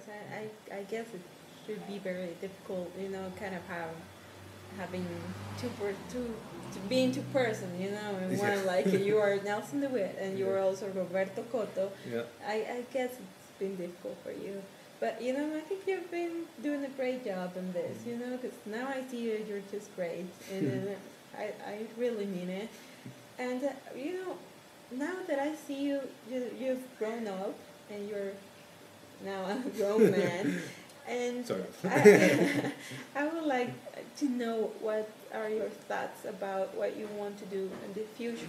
course. I guess it should be very difficult, kind of having being two person, and Yeah. one like you are Nelson DeWitt and you Yeah. are also Roberto Cotto. Yeah. I guess it's been difficult for you. But I think you've been doing a great job in this, because now I see you, you're just great, and I really mean it. And now that I see you've grown up, and you're now a grown man, and Sort of. I would like to know what are your thoughts about what you want to do in the future,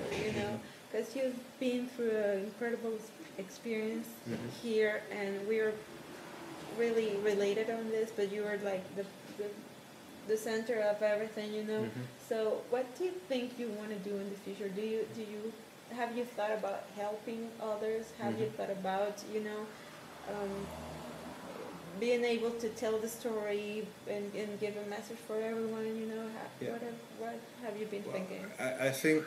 because you've been through an incredible experience here, and we're really related on this, but you are like the center of everything. So what do you think you want to do in the future? Do you have you thought about helping others? Have you thought about um, being able to tell the story and give a message for everyone? Yeah. What have you been thinking? I think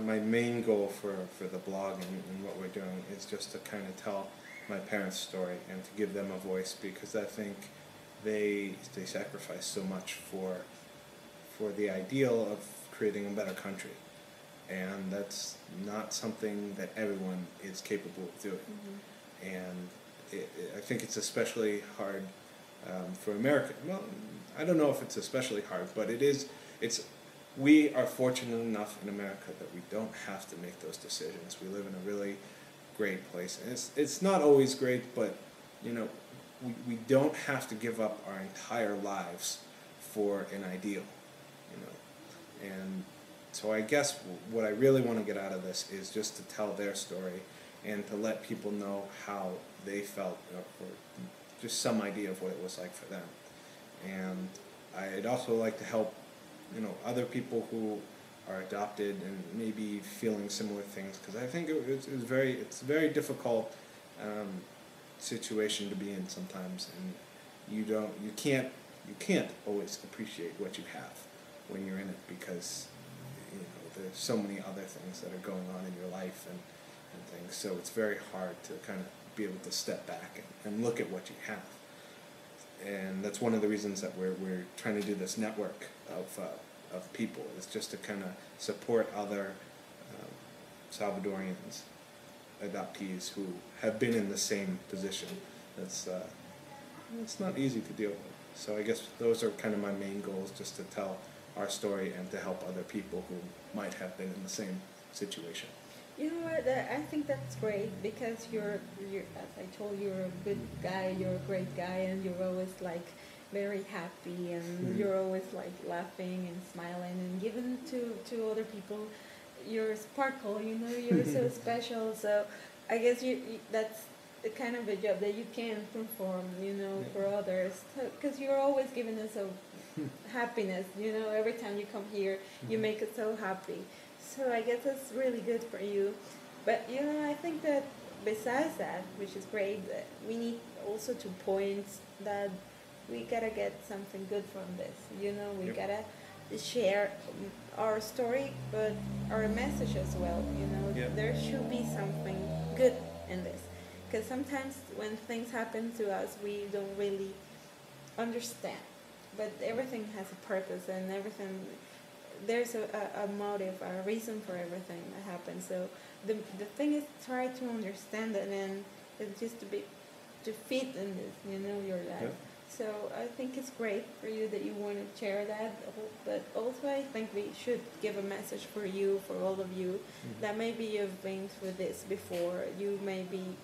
my main goal for the blog and what we're doing is just to kind of tell my parents' story and to give them a voice, because I think they sacrificed so much for the ideal of creating a better country, and that's not something that everyone is capable of doing. And I think it's especially hard for America. Well, I don't know if it's especially hard, but it is. We are fortunate enough in America that we don't have to make those decisions. We live in a really great place, and it's not always great, but we don't have to give up our entire lives for an ideal, and so I guess what I really want to get out of this is just to tell their story and to let people know how they felt, or just some idea of what it was like for them. And I'd also like to help other people who are adopted and maybe feeling similar things, because I think it's a very difficult situation to be in sometimes, and you can't always appreciate what you have when you're in it, because there's so many other things that are going on in your life and things, so it's very hard to kind of be able to step back and look at what you have. And that's one of the reasons that we're trying to do this network of people, is just to kind of support other Salvadorians, adoptees who have been in the same position. It's not easy to deal with. So I guess those are kind of my main goals, just to tell our story and to help other people who might have been in the same situation. You know what? I think that's great, because you're as I told you, you're a good guy. You're a great guy, and you're always like very happy, and you're always like laughing and smiling and giving to other people. You're sparkle. You're so special. So I guess that's the kind of a job that you can perform. For others, because you're always giving us a happiness. Every time you come here, you make us so happy. So I guess that's really good for you. But I think that besides that, which is great, that we need also to point that we gotta get something good from this. We Yep. gotta share our story, but our message as well. Yep. There should be something good in this, because sometimes when things happen to us, we don't really understand. But everything has a purpose, and everything there's a motive, a reason for everything that happens. So the thing is, try to understand it, and it's just to fit in this, your life. Yep. So I think it's great for you that you want to share that, but also I think we should give a message for you, for all of you, that maybe you've been through this before. You maybe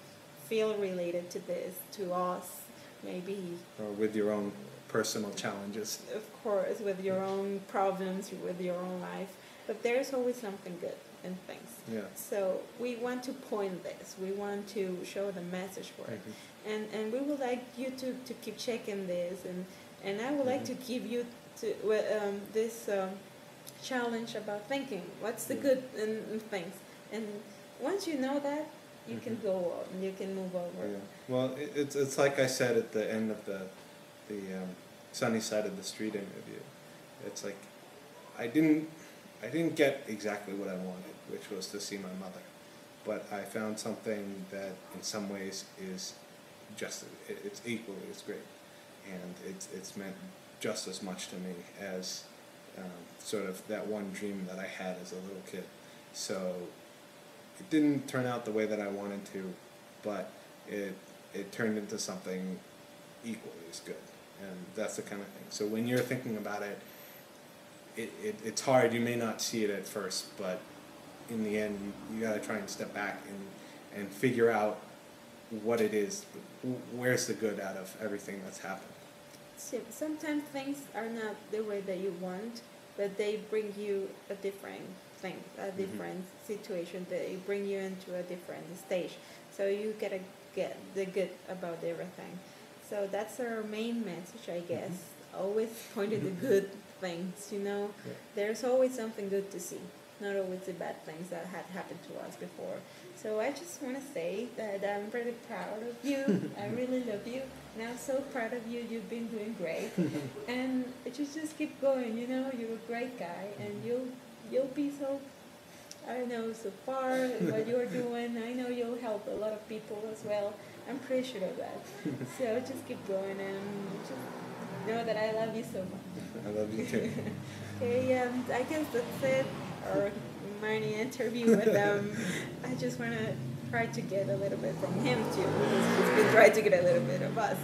feel related to this, to us, maybe. Or with your own personal challenges. Of course, with your own problems, with your own life, but there's always something good in things. Yeah. So we want to point this. We want to show the message for it, and we would like you to keep checking this, and I would like to give you this challenge about thinking what's the good in things, and once you know that, you can go on, you can move over. Yeah. Well, it's like I said at the end of the Sunny Side of the Street interview. It's like I didn't get exactly what I wanted, which was to see my mother, but I found something that in some ways is just it's equally as great, and it's meant just as much to me as sort of that one dream that I had as a little kid. So it didn't turn out the way that I wanted to, but it turned into something equally as good, and that's the kind of thing. So when you're thinking about it, it's hard. You may not see it at first, but in the end, you got to try and step back and figure out what it is. Where's the good out of everything that's happened? So sometimes things are not the way that you want, but they bring you a different thing, a different situation. They bring you into a different stage. So you gotta get the good about everything. So that's our main message, I guess. Always point at the good things, you know. Yeah. There's always something good to see, not always the bad things that had happened to us before. So I just want to say that I'm really proud of you. I really love you, and I'm so proud of you. You've been doing great, and just keep going. You know, you're a great guy, and you'll be so, I don't know, so far in what you're doing. I know you'll help a lot of people as well. I'm pretty sure of that. So just keep going, and just know that I love you so much. I love you too. Okay, I guess that's it. Our mini interview with I just want to try to get a little bit from him too, because he's been trying to get a little bit of us.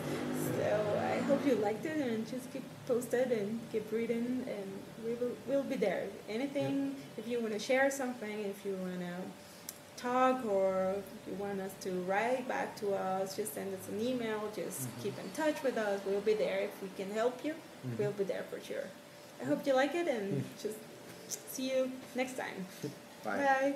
So I hope you liked it, and just keep posted and keep reading, and we'll be there. Anything, if you want to share something, if you want to talk, or if you want us to write back to us, just send us an email. Just keep in touch with us. We'll be there. If we can help you, we'll be there for sure. I hope you like it, and just see you next time. Bye. Bye.